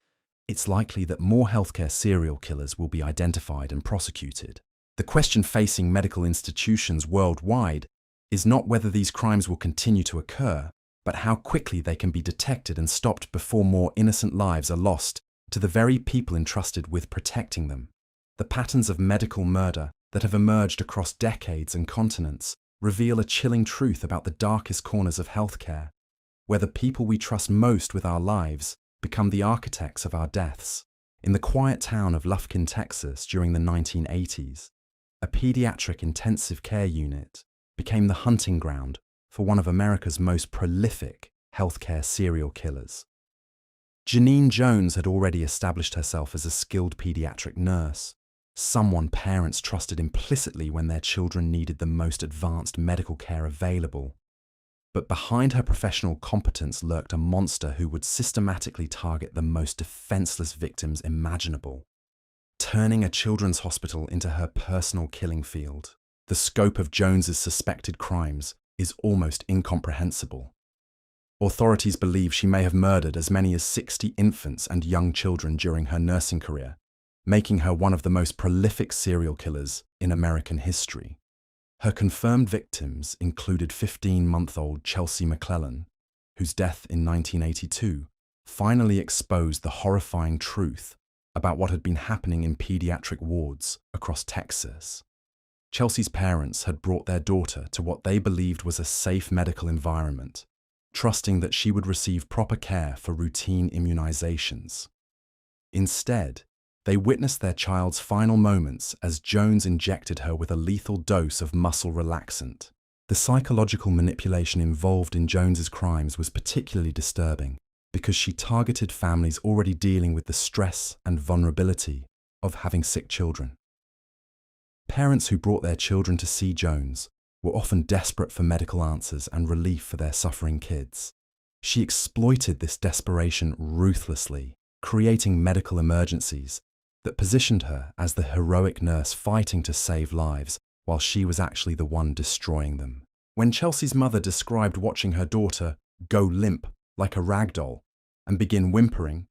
it's likely that more healthcare serial killers will be identified and prosecuted. The question facing medical institutions worldwide is not whether these crimes will continue to occur, but how quickly they can be detected and stopped before more innocent lives are lost to the very people entrusted with protecting them. The patterns of medical murder that have emerged across decades and continents reveal a chilling truth about the darkest corners of healthcare, where the people we trust most with our lives become the architects of our deaths. In the quiet town of Lufkin, Texas, during the 1980s, a pediatric intensive care unit became the hunting ground for one of America's most prolific healthcare serial killers. Janine Jones had already established herself as a skilled pediatric nurse, someone parents trusted implicitly when their children needed the most advanced medical care available. But behind her professional competence lurked a monster who would systematically target the most defenseless victims imaginable, turning a children's hospital into her personal killing field. The scope of Jones's suspected crimes is almost incomprehensible. Authorities believe she may have murdered as many as 60 infants and young children during her nursing career, making her one of the most prolific serial killers in American history. Her confirmed victims included 15-month-old Chelsea McClellan, whose death in 1982 finally exposed the horrifying truth about what had been happening in pediatric wards across Texas. Chelsea's parents had brought their daughter to what they believed was a safe medical environment, trusting that she would receive proper care for routine immunizations. Instead, they witnessed their child's final moments as Jones injected her with a lethal dose of muscle relaxant. The psychological manipulation involved in Jones's crimes was particularly disturbing because she targeted families already dealing with the stress and vulnerability of having sick children. Parents who brought their children to see Jones were often desperate for medical answers and relief for their suffering kids. She exploited this desperation ruthlessly, creating medical emergencies that positioned her as the heroic nurse fighting to save lives while she was actually the one destroying them. When Chelsea's mother described watching her daughter go limp like a rag doll and begin whimpering,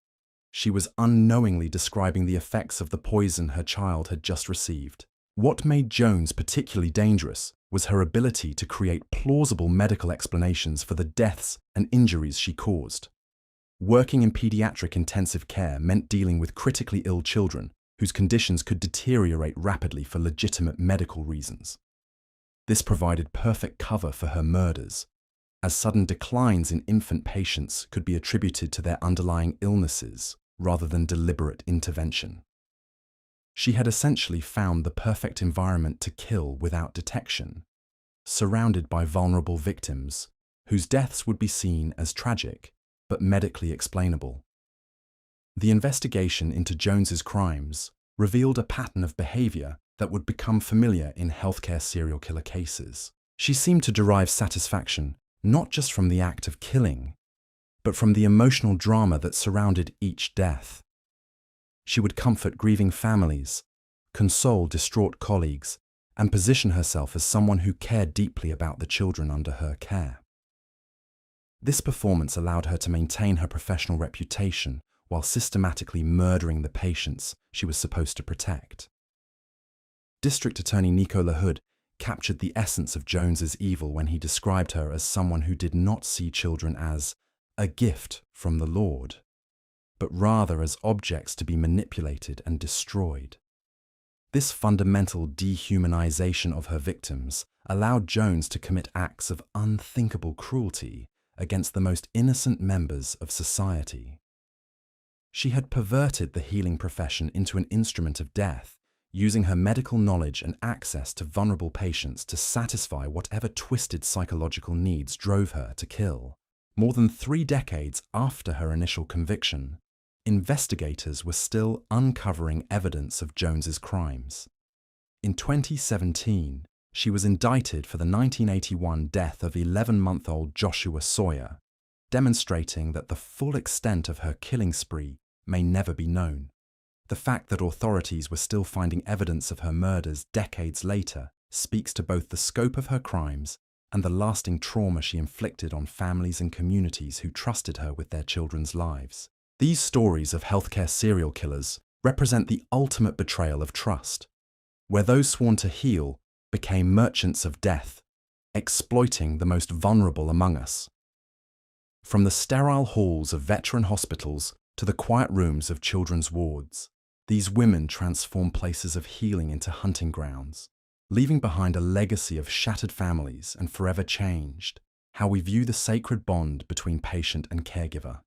she was unknowingly describing the effects of the poison her child had just received. What made Jones particularly dangerous was her ability to create plausible medical explanations for the deaths and injuries she caused. Working in pediatric intensive care meant dealing with critically ill children whose conditions could deteriorate rapidly for legitimate medical reasons. This provided perfect cover for her murders, as sudden declines in infant patients could be attributed to their underlying illnesses rather than deliberate intervention. She had essentially found the perfect environment to kill without detection, surrounded by vulnerable victims whose deaths would be seen as tragic but medically explainable. The investigation into Jones's crimes revealed a pattern of behavior that would become familiar in healthcare serial killer cases. She seemed to derive satisfaction not just from the act of killing, but from the emotional drama that surrounded each death. She would comfort grieving families, console distraught colleagues, and position herself as someone who cared deeply about the children under her care. This performance allowed her to maintain her professional reputation while systematically murdering the patients she was supposed to protect. District Attorney Nico LaHood captured the essence of Jones's evil when he described her as someone who did not see children as a gift from the Lord, but rather as objects to be manipulated and destroyed. This fundamental dehumanization of her victims allowed Jones to commit acts of unthinkable cruelty against the most innocent members of society. She had perverted the healing profession into an instrument of death, using her medical knowledge and access to vulnerable patients to satisfy whatever twisted psychological needs drove her to kill. More than 3 decades after her initial conviction, investigators were still uncovering evidence of Jones's crimes. In 2017, she was indicted for the 1981 death of 11-month-old Joshua Sawyer, demonstrating that the full extent of her killing spree may never be known. The fact that authorities were still finding evidence of her murders decades later speaks to both the scope of her crimes and the lasting trauma she inflicted on families and communities who trusted her with their children's lives. These stories of healthcare serial killers represent the ultimate betrayal of trust, where those sworn to heal became merchants of death, exploiting the most vulnerable among us. From the sterile halls of veteran hospitals to the quiet rooms of children's wards, these women transform places of healing into hunting grounds, leaving behind a legacy of shattered families and forever changed how we view the sacred bond between patient and caregiver.